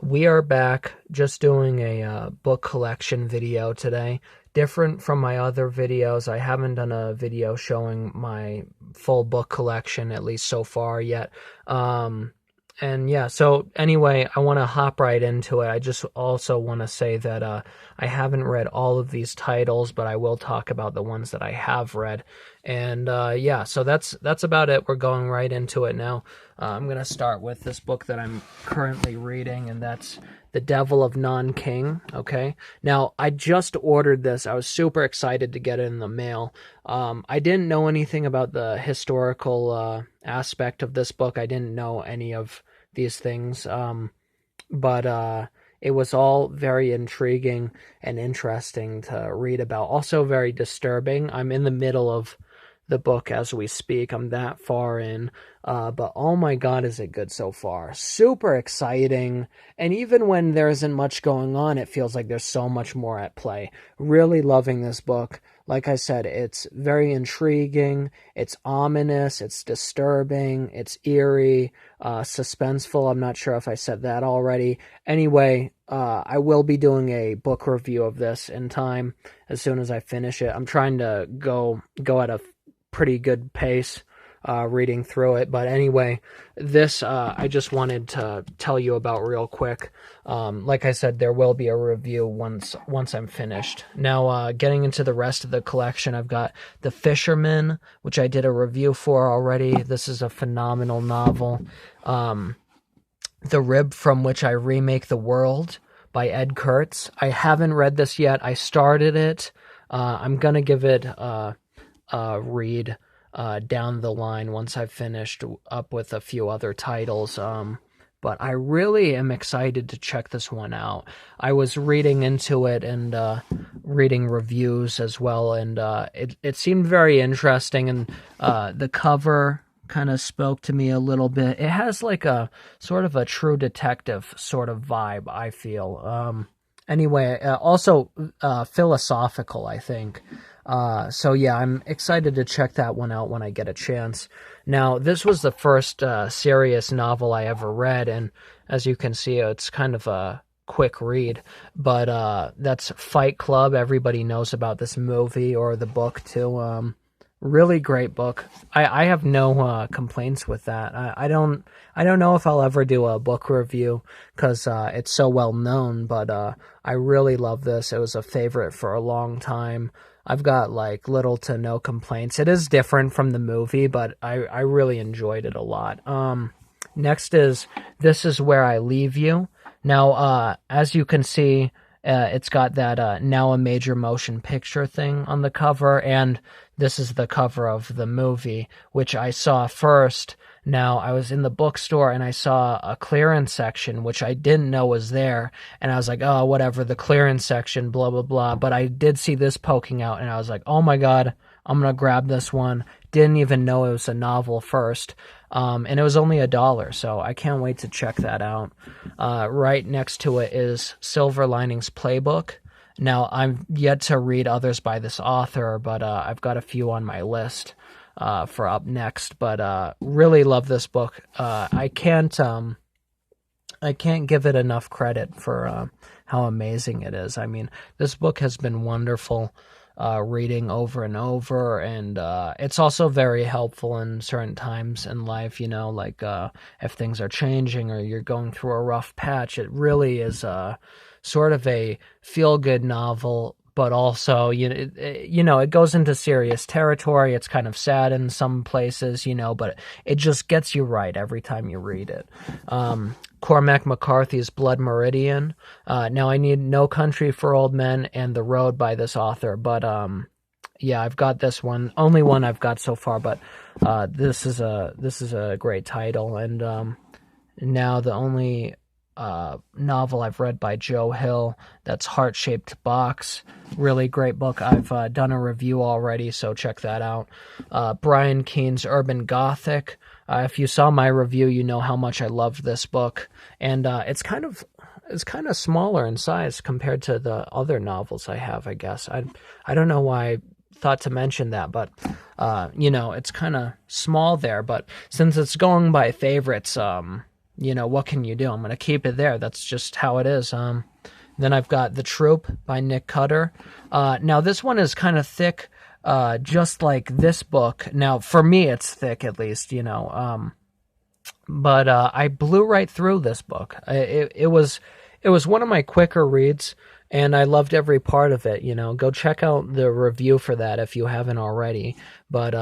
We are back just doing a book collection video today. Different from my other videos, I haven't done a video showing my full book collection, at least so far yet. And yeah, so anyway, I want to hop right into it. I just also want to say that I haven't read all of these titles, but I will talk about the ones that I have read. And yeah, so that's about it. We're going right into it now. I'm going to start with this book that I'm currently reading, and that's The Devil of Nanking, okay? Now, I just ordered this. I was super excited to get it in the mail. I didn't know anything about the historical aspect of this book. I didn't know any of these things, but it was all very intriguing and interesting to read about. Also very disturbing. I'm in the middle of the book as we speak. I'm that far in, but oh my god, is it good so far. Super exciting, and even when there isn't much going on, it feels like there's so much more at play. Really loving this book. Like I said, it's very intriguing, it's ominous, it's disturbing, it's eerie, suspenseful. I'm not sure if I said that already. Anyway, I will be doing a book review of this in time as soon as I finish it. I'm trying to go at a pretty good pace reading through it, but anyway, this I just wanted to tell you about real quick. Like I said, there will be a review once I'm finished. Now, getting into the rest of the collection, I've got The Fisherman, which I did a review for already. This is a phenomenal novel. The Rib from Which I Remake the World by Ed Kurtz. I haven't read this yet. I started it. I'm gonna give it read down the line once I've finished up with a few other titles. But I really am excited to check this one out. I was reading into it and reading reviews as well, and it seemed very interesting, and the cover kind of spoke to me a little bit. It has like a sort of a True Detective sort of vibe, I feel. Anyway, also philosophical, I think. So yeah, I'm excited to check that one out when I get a chance. Now, this was the first serious novel I ever read, and as you can see, it's kind of a quick read, but that's Fight Club. Everybody knows about this movie or the book too. Really great book. I have no complaints with that. I don't know if I'll ever do a book review because it's so well known, but I really love this. It was a favorite for a long time. I've got like little to no complaints. It is different from the movie, but I really enjoyed it a lot. Next is This Is Where I Leave You. Now, as you can see, it's got that now a major motion picture thing on the cover, and this is the cover of the movie, which I saw first. Now, I was in the bookstore and I saw a clearance section, which I didn't know was there, and I was like, oh, whatever, the clearance section, blah, blah, blah, but I did see this poking out, and I was like, oh my god, I'm gonna grab this one. Didn't even know it was a novel first, and it was only $1, so I can't wait to check that out. Right next to it is Silver Linings Playbook. Now, I'm yet to read others by this author, but I've got a few on my list for up next. But really love this book. I can't give it enough credit for how amazing it is. I mean, this book has been wonderful reading over and over, and it's also very helpful in certain times in life, you know, like if things are changing or you're going through a rough patch. It really is sort of a feel-good novel, but also, it goes into serious territory. It's kind of sad in some places, but it just gets you right every time you read it. Cormac McCarthy's Blood Meridian. Now, I need No Country for Old Men and The Road by this author, but yeah, I've got this one. Only one I've got so far, but this is a great title. And now the only novel I've read by Joe Hill, that's Heart-Shaped Box. Really great book. I've done a review already, so check that out. Brian Keene's Urban Gothic. If you saw my review, you know how much I loved this book, and it's kind of smaller in size compared to the other novels I have, I guess. I don't know why I thought to mention that, but it's kind of small there. But since it's going by favorites, what can you do? I'm going to keep it there. That's just how it is. Then I've got The Troop by Nick Cutter. Now, this one is kind of thick, just like this book. Now, for me, it's thick, at least, but I blew right through this book. It was one of my quicker reads, and I loved every part of it. Go check out the review for that if you haven't already. But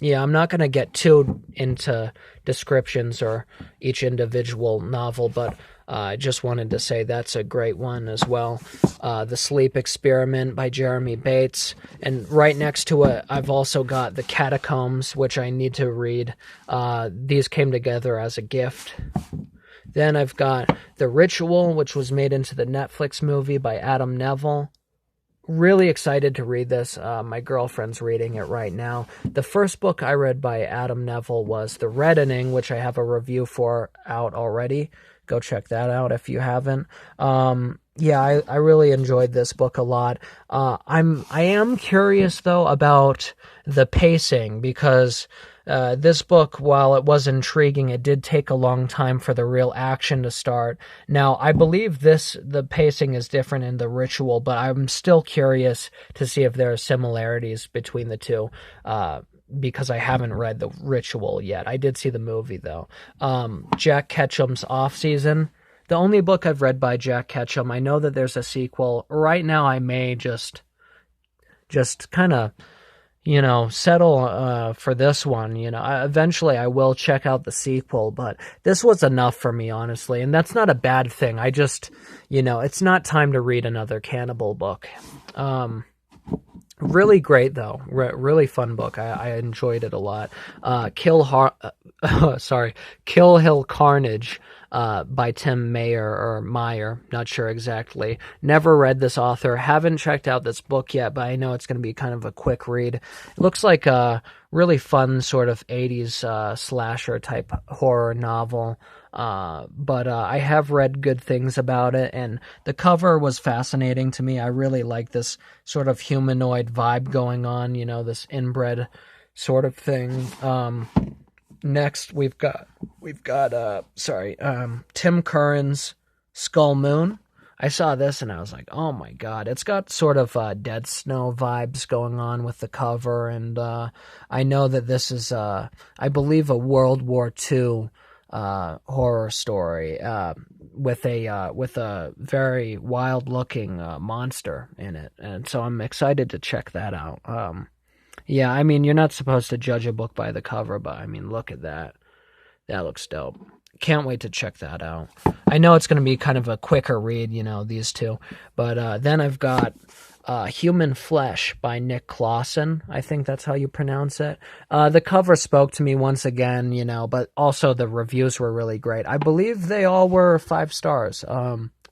yeah, I'm not going to get too into descriptions or each individual novel, but I just wanted to say that's a great one as well. The Sleep Experiment by Jeremy Bates. And right next to it, I've also got The Catacombs, which I need to read. These came together as a gift. Then I've got The Ritual, which was made into the Netflix movie by Adam Neville. Really excited to read this. My girlfriend's reading it right now. The first book I read by Adam Neville was The Reddening, which I have a review for out already. Go check that out if you haven't. Yeah, I really enjoyed this book a lot. I am curious though about the pacing, because this book, while it was intriguing, it did take a long time for the real action to start. Now, I believe the pacing is different in The Ritual, but I'm still curious to see if there are similarities between the two. Because I haven't read The Ritual yet. I did see the movie, though. Jack Ketchum's Off Season. The only book I've read by Jack Ketchum. I know that there's a sequel. Right now, I may just kind of, settle for this one. Eventually I will check out the sequel, but this was enough for me, honestly. And that's not a bad thing. I just, it's not time to read another cannibal book. Really great, though. Really fun book. I enjoyed it a lot. Kill Hill Carnage by Tim Meyer, not sure exactly. Never read this author. Haven't checked out this book yet, but I know it's going to be kind of a quick read. It looks like a really fun sort of 80s slasher type horror novel. But I have read good things about it, and the cover was fascinating to me. I really like this sort of humanoid vibe going on, this inbred sort of thing. Next we've got Tim Curran's Skull Moon. I saw this and I was like, oh my god, it's got sort of Dead Snow vibes going on with the cover, and I know that this is I believe a World War II horror story with a very wild looking monster in it, and so I'm excited to check that out. Yeah, I mean, you're not supposed to judge a book by the cover, but I mean, look at that. That looks dope. Can't wait to check that out. I know it's going to be kind of a quicker read, these two, but then I've got Human Flesh by Nick Clausen. I think that's how you pronounce it. The cover spoke to me once again, but also the reviews were really great. I believe they all were 5 stars.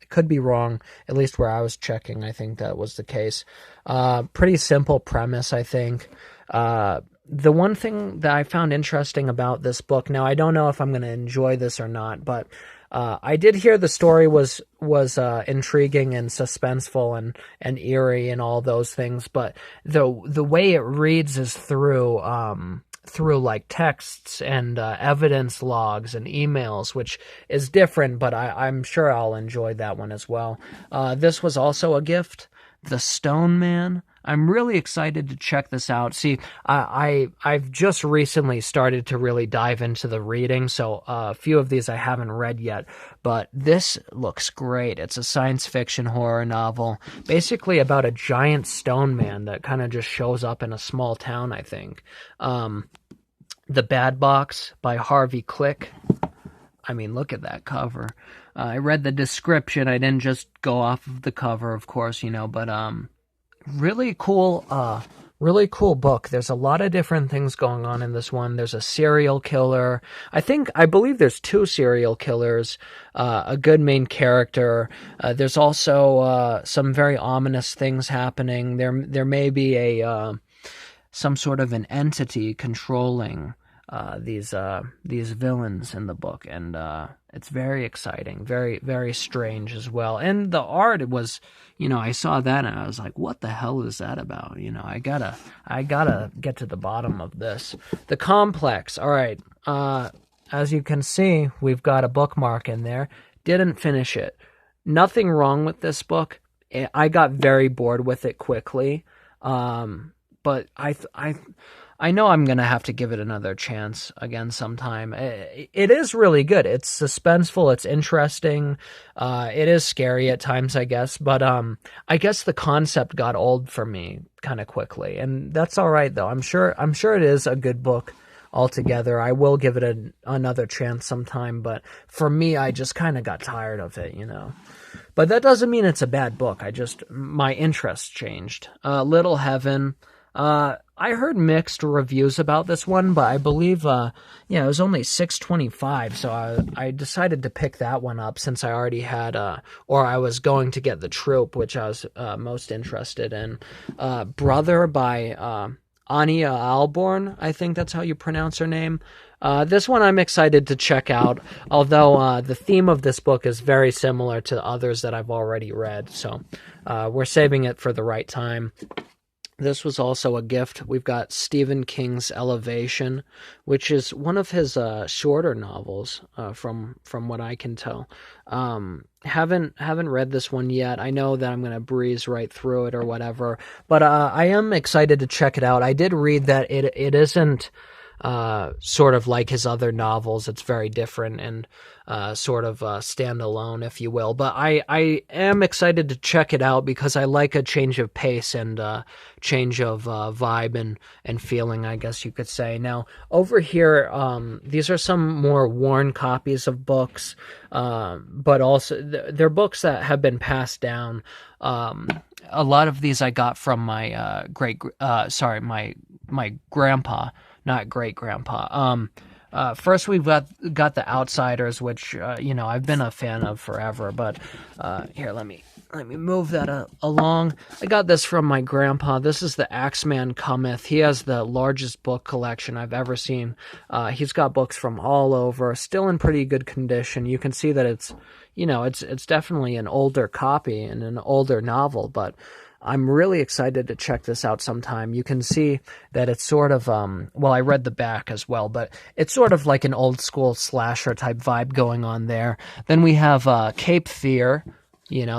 Could be wrong, at least where I was checking. I think that was the case. Pretty simple premise, I think. The one thing that I found interesting about this book, now I don't know if I'm going to enjoy this or not, but I did hear the story was intriguing and suspenseful and eerie and all those things, but the way it reads is through like texts and evidence logs and emails, which is different, but I'm sure I'll enjoy that one as well. This was also a gift. The Stone Man. I'm really excited to check this out. See, I've just recently started to really dive into the reading, so a few of these I haven't read yet, but this looks great. It's a science fiction horror novel, basically about a giant stone man that kind of just shows up in a small town, I think. The Bad Box by Harvey Click. I mean, look at that cover. I read the description. I didn't just go off of the cover, of course, but really cool book. There's a lot of different things going on in this one. There's a serial killer. I believe there's 2 serial killers, a good main character. There's also some very ominous things happening. There may be some sort of an entity controlling these villains in the book, and it's very exciting, very, very strange as well. And the art was, I saw that and I was like, what the hell is that about? I gotta get to the bottom of this. The Complex. All right. as you can see, we've got a bookmark in there. Didn't finish it. Nothing wrong with this book. I got very bored with it quickly. But I know I'm going to have to give it another chance again sometime. It is really good. It's suspenseful. It's interesting. It is scary at times, I guess. But I guess the concept got old for me kind of quickly. And that's all right, though. I'm sure it is a good book altogether. I will give it another chance sometime. But for me, I just kind of got tired of it, But that doesn't mean it's a bad book. My interest changed. Little Heaven. I heard mixed reviews about this one, but I believe, it was only $6.25, so I decided to pick that one up since I already had, or I was going to get The Troop, which I was most interested in. Brother by Anya Alborn, I think that's how you pronounce her name. This one I'm excited to check out, although the theme of this book is very similar to others that I've already read, so we're saving it for the right time. This was also a gift. We've got Stephen King's Elevation, which is one of his shorter novels, from what I can tell. Haven't read this one yet. I know that I'm going to breeze right through it or whatever, but I am excited to check it out. I did read that it isn't sort of like his other novels. It's very different and sort of standalone, if you will. But I am excited to check it out because I like a change of pace and change of vibe and feeling, I guess you could say. Now, over here, these are some more worn copies of books, but also they're books that have been passed down. A lot of these I got from my my grandpa, not great-grandpa. First, we've got The Outsiders, which I've been a fan of forever. But here, let me move that along. I got this from my grandpa. This is The Axeman Cometh. He has the largest book collection I've ever seen. He's got books from all over, still in pretty good condition. You can see that it's definitely an older copy and an older novel, but I'm really excited to check this out sometime. You can see that it's sort of, I read the back as well, but it's sort of like an old school slasher type vibe going on there. Then we have Cape Fear,